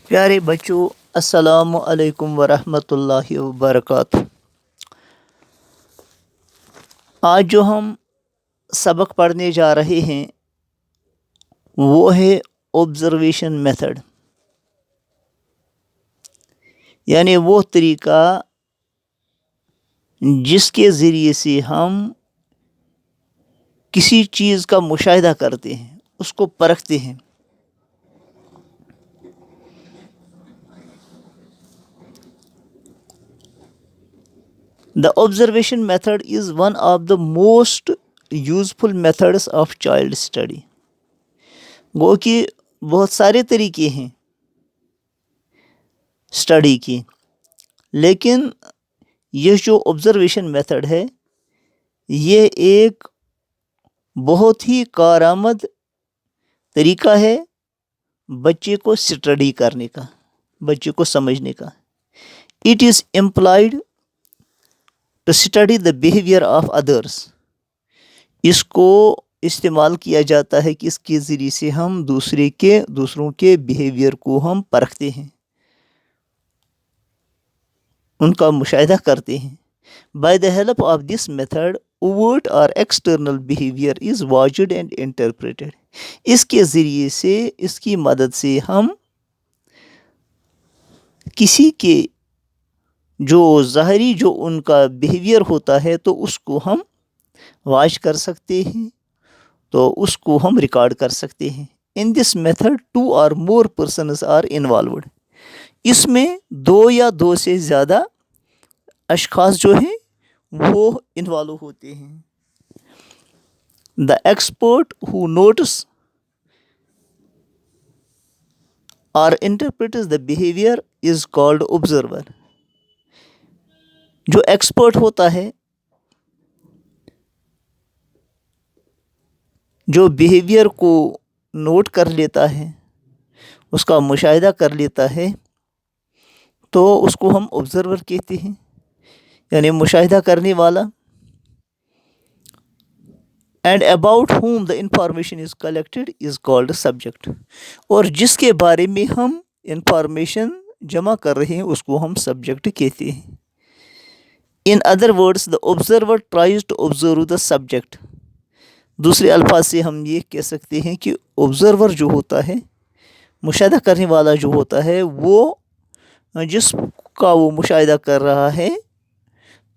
پیارے بچوں، السلام علیکم ورحمۃ اللہ وبرکاتہ۔ آج جو ہم سبق پڑھنے جا رہے ہیں وہ ہے آبزرویشن میتھڈ، یعنی وہ طریقہ جس کے ذریعے سے ہم کسی چیز کا مشاہدہ کرتے ہیں، اس کو پرکھتے ہیں۔ The observation method is one of the most useful methods of child study۔ گو کہ بہت سارے طریقے ہیں اسٹڈی کی، لیکن یہ جو آبزرویشن میتھڈ ہے یہ ایک بہت ہی کارآمد طریقہ ہے بچے کو اسٹڈی کرنے کا، بچے کو سمجھنے کا۔ It is employed to study the behaviour of others. اس کو استعمال کیا جاتا ہے کہ اس کے ذریعے سے ہم دوسروں کے بیہیویئر کو ہم پرکھتے ہیں، ان کا مشاہدہ کرتے ہیں۔ By the help of this method overt or external behaviour is watched and interpreted. اس کے ذریعے سے، اس کی مدد سے ہم کسی کے جو ظاہری جو ان کا بیہیویئر ہوتا ہے تو اس کو ہم واچ کر سکتے ہیں، تو اس کو ہم ریکارڈ کر سکتے ہیں۔ In this method 2 or more persons are involved۔ اس میں 2 یا 2 سے زیادہ اشخاص جو ہیں وہ انوالو ہوتے ہیں۔ The expert who notes or interprets the behavior is called observer۔ جو ایکسپرٹ ہوتا ہے، جو بیہیویئر کو نوٹ کر لیتا ہے، اس کا مشاہدہ کر لیتا ہے، تو اس کو ہم آبزرور کہتے ہیں، یعنی مشاہدہ کرنے والا۔ And about whom the information is collected is called subject۔ اور جس کے بارے میں ہم انفارمیشن جمع کر رہے ہیں اس کو ہم سبجیکٹ کہتے ہیں۔ In other words, the observer tries to observe the subject۔ دوسرے الفاظ سے ہم یہ کہہ سکتے ہیں کہ آبزرور جو ہوتا ہے، مشاہدہ کرنے والا جو ہوتا ہے، وہ جس کا وہ مشاہدہ کر رہا ہے،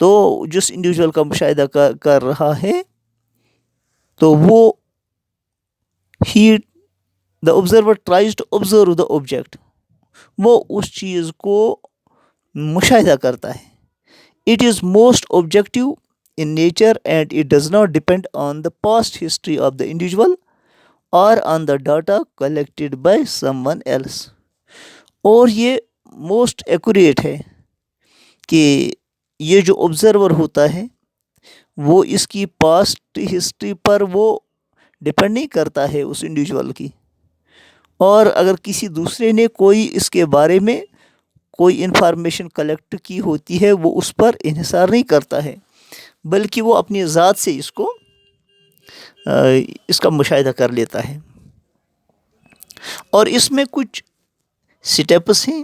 تو جس انڈیویژول کا مشاہدہ کر رہا ہے، تو وہ the observer tries to observe the object۔ وہ اس چیز کو مشاہدہ کرتا ہے۔ It is most objective in nature and it does not depend on the past history of the individual or on the data collected by someone else۔ اور یہ most accurate ہے کہ یہ جو آبزرور ہوتا ہے وہ اس کی پاسٹ ہسٹری پر وہ ڈپینڈ نہیں کرتا ہے اس انڈیویژول کی، اور اگر کسی دوسرے نے کوئی اس کے بارے میں کوئی انفارمیشن کلیکٹ کی ہوتی ہے وہ اس پر انحصار نہیں کرتا ہے، بلکہ وہ اپنی ذات سے اس کا مشاہدہ کر لیتا ہے۔ اور اس میں کچھ سٹیپس ہیں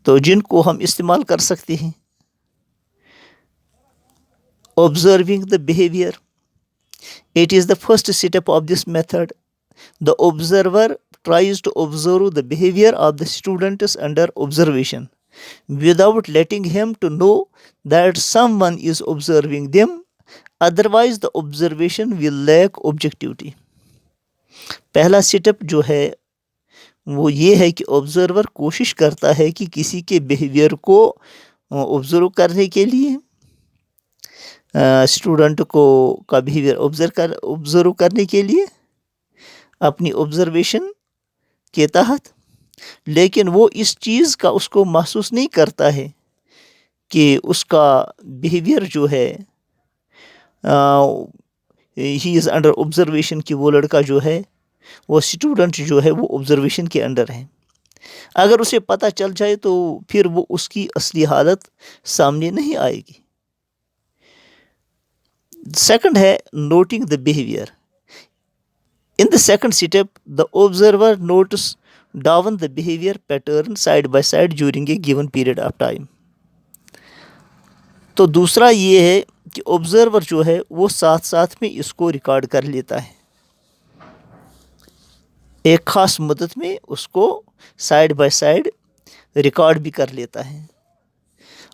تو جن کو ہم استعمال کر سکتے ہیں۔ Observing the behavior، it is the first step of this method۔ The observer tries to observe the behavior of the students under observation without letting him to know that someone is observing them, otherwise the observation will lack objectivity۔ پہلا step جو ہے وہ یہ ہے کہ observer کوشش کرتا ہے کہ کسی کے بیہیویئر کو آبزرو کرنے کے لیے، اسٹوڈنٹ کا بیہیویئر آبزرو کرنے کے لیے اپنی آبزرویشن کے تحت، لیکن وہ اس چیز کا اس کو محسوس نہیں کرتا ہے کہ اس کا بیہیویئر جو ہے ہی از انڈر آبزرویشن، کہ وہ لڑکا جو ہے، وہ اسٹوڈنٹ جو ہے وہ آبزرویشن کے انڈر ہے۔ اگر اسے پتہ چل جائے تو پھر وہ اس کی اصلی حالت سامنے نہیں آئے گی۔ سیکنڈ ہے noting the behaviour. In the second step, the observer notes down the behavior pattern side by side during a given period of time. تو دوسرا یہ ہے کہ آبزرور جو ہے وہ ساتھ ساتھ میں اس کو ریکارڈ کر لیتا ہے، ایک خاص مدت میں اس کو سائڈ بائی سائڈ ریکارڈ بھی کر لیتا ہے.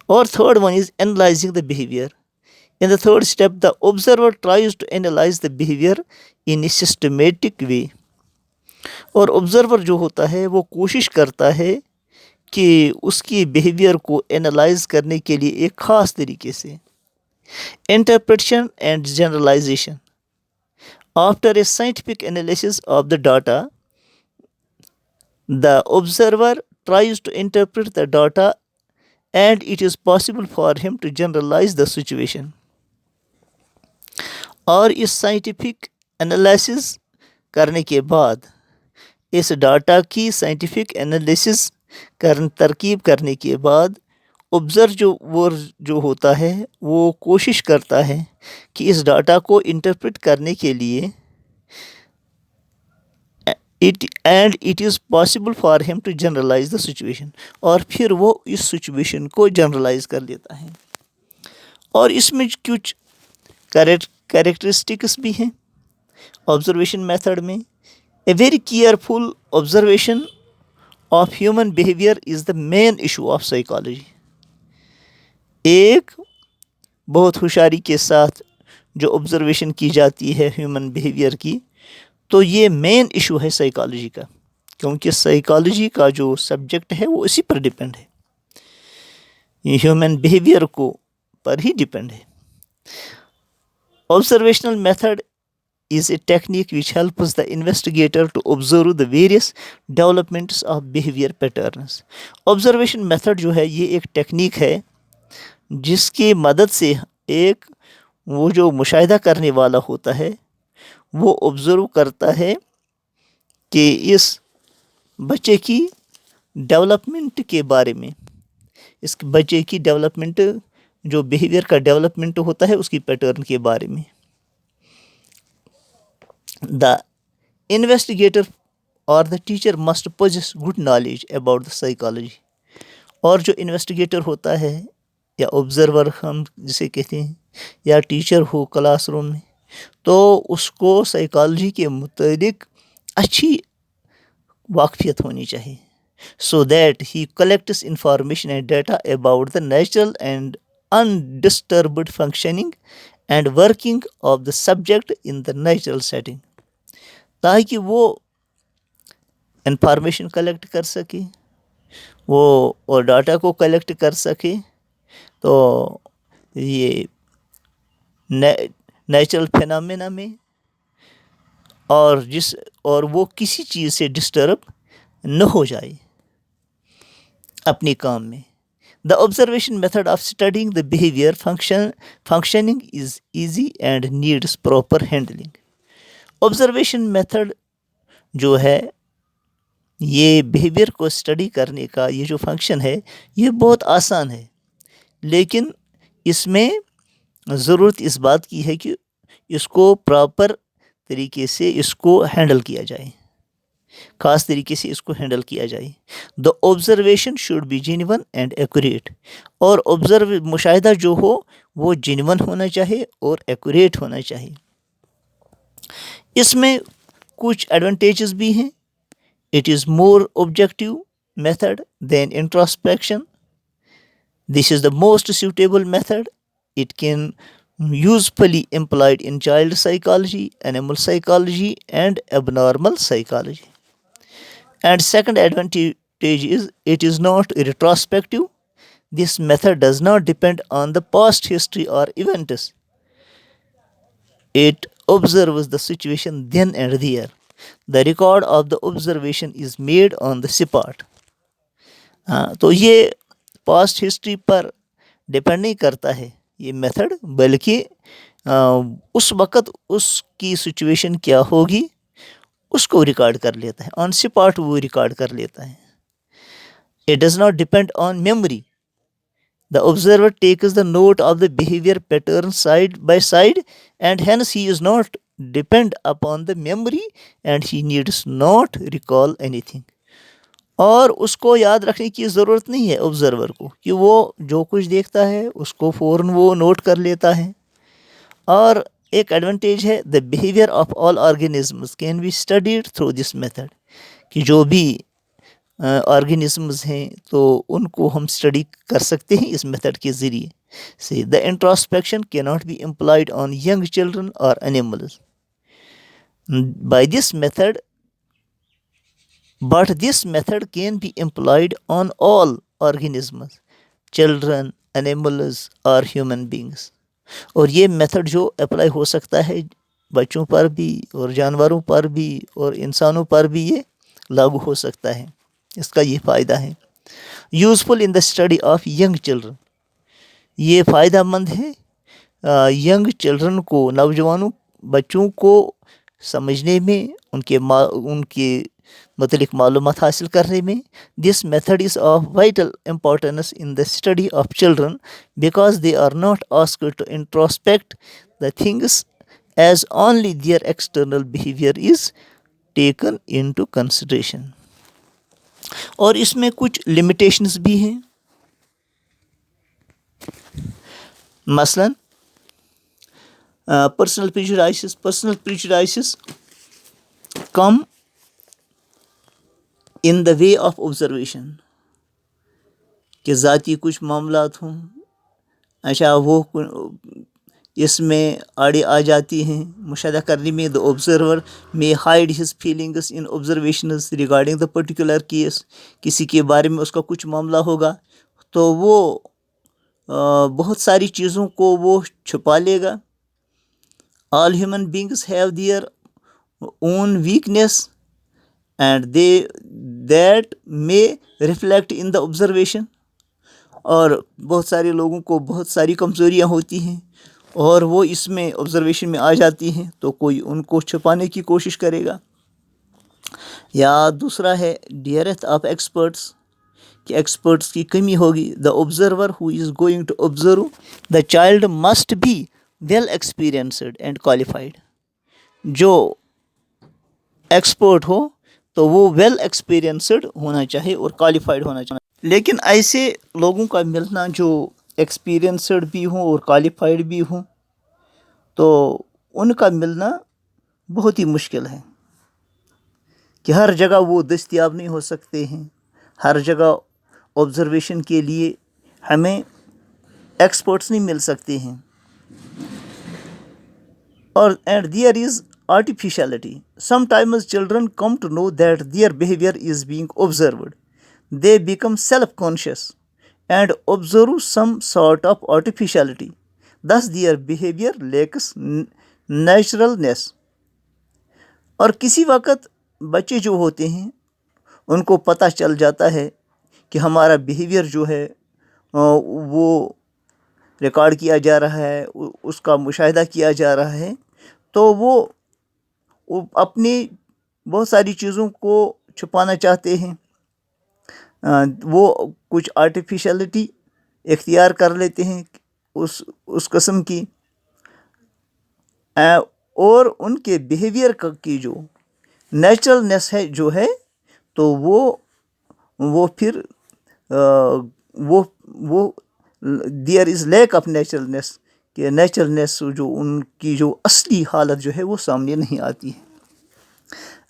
اور third one is analysing the behaviour. In the third step, the observer tries to analyze the behavior in a systematic way. اور observer جو ہوتا ہے وہ کوشش کرتا ہے کہ اس کی بیہیویئر کو انالائز کرنے کے لیے ایک خاص طریقے سے. Interpretation and generalization. After a scientific analysis of the data, the observer tries to interpret the data and it is possible for him to generalize the situation. اور اس سائنٹیفک انالیسس کرنے کے بعد، اس ڈاٹا کی سائنٹیفک انالیسس ترکیب کرنے کے بعد، observer جو ہوتا ہے وہ کوشش کرتا ہے کہ اس ڈاٹا کو انٹرپریٹ کرنے کے لیے and it is possible for him to generalise the situation, اور پھر وہ اس سچویشن کو جنرلائز کر لیتا ہے. اور اس میں کچھ کریکٹرسٹکس بھی ہیں آبزرویشن میتھڈ میں. A very careful observation of human behaviour is the main issue of psychology. ایک بہت ہوشیاری کے ساتھ جو آبزرویشن کی جاتی ہے ہیومن بیہیویئر کی، تو یہ مین ایشو ہے سائیکالوجی کا، کیونکہ سائیکالوجی کا جو سبجیکٹ ہے وہ اسی پر ڈپینڈ ہے، یہ ہیومن بیہیویئر کو پر ہی ڈپینڈ ہے. Observational method is a technique which helps the investigator to observe the various developments of behavior patterns. Observation method جو ہے یہ ایک ٹیکنیک ہے جس کی مدد سے ایک وہ جو مشاہدہ کرنے والا ہوتا ہے وہ آبزرو کرتا ہے کہ اس بچے کی ڈیولپمنٹ کے بارے میں، اس بچے کی ڈیولپمنٹ جو بیہیویئر کا ڈیولپمنٹ ہوتا ہے اس کی پیٹرن کے بارے میں. دا انویسٹیگیٹر اور the teacher must possess good knowledge about the psychology. اور جو انویسٹیگیٹر ہوتا ہے یا آبزرور ہم جسے کہتے ہیں، یا ٹیچر ہو کلاس روم میں، تو اس کو سائیکالوجی کے متعلق اچھی واقفیت ہونی چاہیے، so that he collects information and data about the natural and undisturbed functioning and working of the subject in the natural setting. تاکہ وہ انفارمیشن کلیکٹ کر سکے، وہ اور ڈاٹا کو کلیکٹ کر سکے، تو یہ نیچرل فینامنا میں اور وہ کسی چیز سے ڈسٹرب نہ ہو جائے اپنے کام میں. The observation method of studying the behavior functioning is easy and needs proper handling. Observation method جو ہے یہ بیہیویئر کو اسٹڈی کرنے کا یہ جو فنکشن ہے یہ بہت آسان ہے، لیکن اس میں ضرورت اس بات کی ہے کہ اس کو پراپر طریقے سے اس کو ہینڈل کیا جائے، خاص طریقے سے اس کو ہینڈل کیا جائے. The observation should be genuine and accurate. اور مشاہدہ جو ہو وہ جینون ہونا چاہیے اور ایکوریٹ ہونا چاہیے. اس میں کچھ ایڈوانٹیجز بھی ہیں. It is more objective method than introspection. This is the most suitable method. It can usefully employed in child psychology, animal psychology and abnormal psychology. And second advantage is it is not retrospective. This method does not depend on the past history or events. It observes the situation then and there. The record of the observation is made on the spot. تو یہ past history پر depend نہیں کرتا ہے یہ method, بلکہ اس وقت اس کی situation کیا ہوگی اس کو ریکارڈ کر لیتا ہے، آن اسپاٹ وہ ریکارڈ کر لیتا ہے. It does not depend on memory. The observer takes the note of the behaviour pattern side by side and hence he is not depend upon the memory and he needs not recall anything. اور اس کو یاد رکھنے کی ضرورت نہیں ہے observer کو کہ وہ جو کچھ دیکھتا ہے اس کو فوراً وہ نوٹ کر لیتا ہے. اور ایک ایڈوانٹیج ہے the behaviour of all organisms can be studied through this method, کہ جو بھی آرگینزمز ہیں تو ان کو ہم اسٹڈی کر سکتے ہیں اس میتھڈ کے ذریعے سے. The introspection can not be employed on young children or animals by this method but this method can be employed on all organisms, children, animals اور human beings. اور یہ میتھڈ جو اپلائی ہو سکتا ہے بچوں پر بھی اور جانوروں پر بھی اور انسانوں پر بھی یہ لاگو ہو سکتا ہے. اس کا یہ فائدہ ہے. Useful in the study of young children, یہ فائدہ مند ہے ینگ چلڈرن کو، نوجوانوں بچوں کو سمجھنے میں، ان کے متعلق معلومات حاصل کرنے میں. This method is of vital importance in the study of children because they are not asked to introspect the things as only their external behaviour is taken into consideration. اور اس میں کچھ لمیٹیشنز بھی ہیں. مثلاً personal prejudices come in the way of observation, کہ ذاتی کچھ معاملات ہوں، اچھا وہ اس میں آڑے آ جاتی ہیں مشاہدہ کرنے میں. The observer may hide his feelings in observations regarding the particular case, کسی کے بارے میں اس کا کچھ معاملہ ہوگا تو وہ بہت ساری چیزوں کو وہ چھپا لے گا. All human beings have their own weakness and that may reflect in the observation. اور بہت سارے لوگوں کو بہت ساری کمزوریاں ہوتی ہیں اور وہ اس میں آبزرویشن میں آ جاتی ہیں تو کوئی ان کو چھپانے کی کوشش کرے گا. یا دوسرا ہے ڈیئرتھ آف ایکسپرٹس، کہ ایکسپرٹس کی کمی ہوگی. The observer who is going to observe the child must be well experienced and qualified. جو ایکسپرٹ ہو تو وہ ویل ایکسپیرئنسڈ ہونا چاہے اور کوالیفائڈ ہونا چاہیے. لیکن ایسے لوگوں کا ملنا جو ایکسپیرئنسڈ بھی ہوں اور کوالیفائڈ بھی ہوں تو ان کا ملنا بہت ہی مشکل ہے، کہ ہر جگہ وہ دستیاب نہیں ہو سکتے ہیں. ہر جگہ آبزرویشن کے لیے ہمیں ایکسپرٹس نہیں مل سکتے ہیں. اور and there is artificiality. Sometimes children come to know that their behavior is being observed. They become self-conscious and observe some sort of artificiality. Thus their behavior lacks naturalness. اور کسی وقت بچے جو ہوتے ہیں ان کو پتہ چل جاتا ہے کہ ہمارا بیہیویئر جو ہے وہ ریکارڈ کیا جا رہا ہے، اس کا مشاہدہ کیا جا رہا ہے، تو وہ اپنی بہت ساری چیزوں کو چھپانا چاہتے ہیں. وہ کچھ آرٹیفیشلٹی اختیار کر لیتے ہیں اس قسم کی، اور ان کے بیہیویئر کی جو نیچرلنیس ہے جو ہے تو وہ پھر وہ دیئر از لیک آف نیچرلنیس، کہ نیچرلنیس جو ان کی جو اصلی حالت جو ہے وہ سامنے نہیں آتی ہے.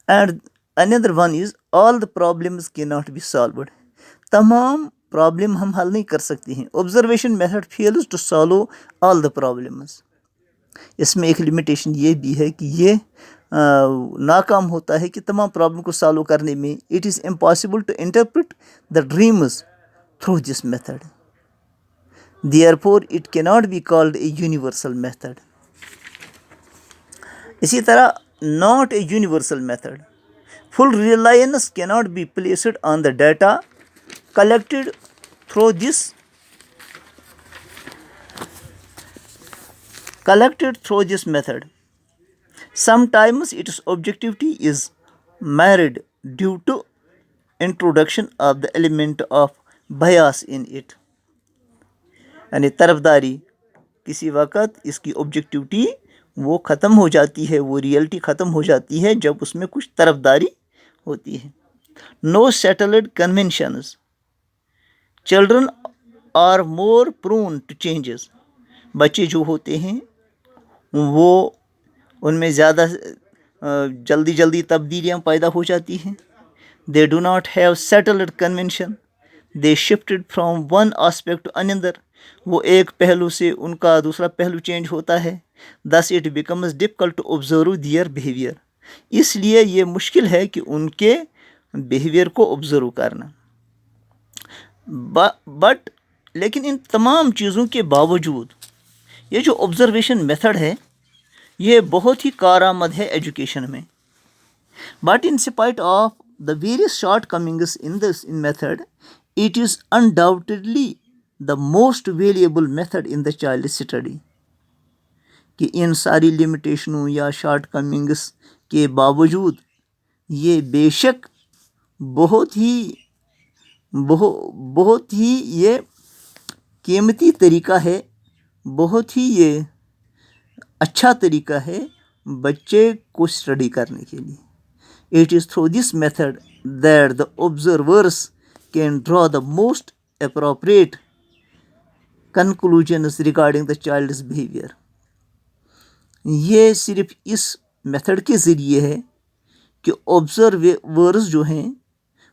اینڈ اندر one is all the problems can not be solved. تمام پرابلم ہم حل نہیں کر سکتے ہیں. Observation method fails to solve all the problems. اس میں ایک لمیٹیشن یہ بھی ہے کہ یہ ناکام ہوتا ہے کہ تمام پرابلم کو سالو کرنے میں. It is impossible to interpret the dreams through this method. Therefore it can not be called a universal method. اسی طرح not a universal method. Full reliance cannot be placed on the data collected through this method. Sometimes its objectivity is marred due to introduction of the element of bias in it. یعنی طرفداری، کسی وقت اس کی objectivity وہ ختم ہو جاتی ہے، وہ reality ختم ہو جاتی ہے جب اس میں کچھ طرفداری ہوتی ہے. No settled conventions. Children are more prone to changes. بچے جو ہوتے ہیں وہ ان میں زیادہ جلدی جلدی تبدیلیاں پیدا ہو جاتی ہیں. They do not have settled convention. They shifted from one aspect to another. وہ ایک پہلو سے ان کا دوسرا پہلو چینج ہوتا ہے. Thus it becomes difficult to observe their behavior. اس لیے یہ مشکل ہے کہ ان کے بیہیویئر کو آبزرو کرنا. بٹ لیکن ان تمام چیزوں کے باوجود یہ جو آبزرویشن میتھڈ ہے یہ بہت ہی کارآمد ہے ایجوکیشن میں. But in spite of the various shortcomings in this method, it is undoubtedly the most valuable method in the child study. کہ ان ساری لمیٹیشنوں یا شارٹ کمنگس کے باوجود یہ بے شک بہت ہی یہ قیمتی طریقہ ہے، بہت ہی یہ اچھا طریقہ ہے بچے کو اسٹڈی کرنے کے لیے. It is through this method that the observers can draw the most appropriate conclusions regarding the child's behavior. یہ صرف اس میتھڈ کے ذریعے ہے کہ آبزرورز جو ہیں،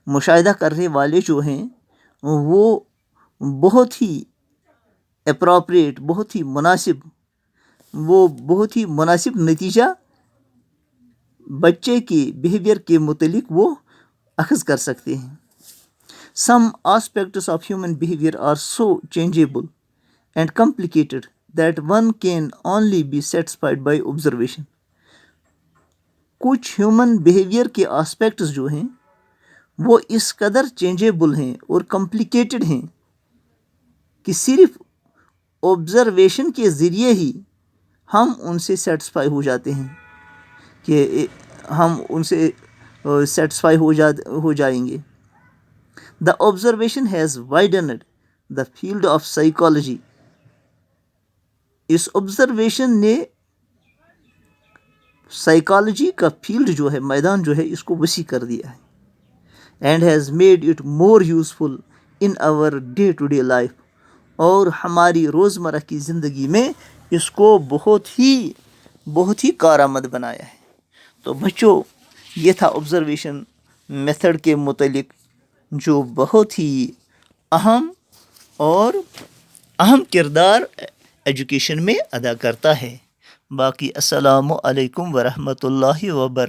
مشاہدہ کرنے والے جو ہیں، وہ بہت ہی اپروپریٹ، بہت ہی مناسب نتیجہ بچے کی بیہیویئر کے متعلق وہ اخذ کر سکتے ہیں. Some aspects of human behavior are so changeable and complicated that one can only be satisfied by observation. کچھ ہیومن بیہیویئر کے آسپیکٹس جو ہیں وہ اس قدر چینجیبل ہیں اور کمپلیکیٹڈ ہیں کہ صرف آبزرویشن کے ذریعے ہی ہم ان سے سیٹسفائی ہو جاتے ہیں، کہ ہم ان سے سیٹسفائی ہو جائیں گے. The observation has widened the field of psychology. اس آبزرویشن نے سائیکالوجی کا فیلڈ جو ہے، میدان جو ہے، اس کو وسیع کر دیا ہے. And has made it more useful in our day to day life. اور ہماری روزمرہ کی زندگی میں اس کو بہت ہی کارآمد بنایا ہے. تو بچوں، یہ تھا آبزرویشن میتھڈ کے متعلق جو بہت ہی اہم کردار ایجوکیشن میں ادا کرتا ہے. باقی السلام علیکم ورحمۃ اللہ وبرکاتہ.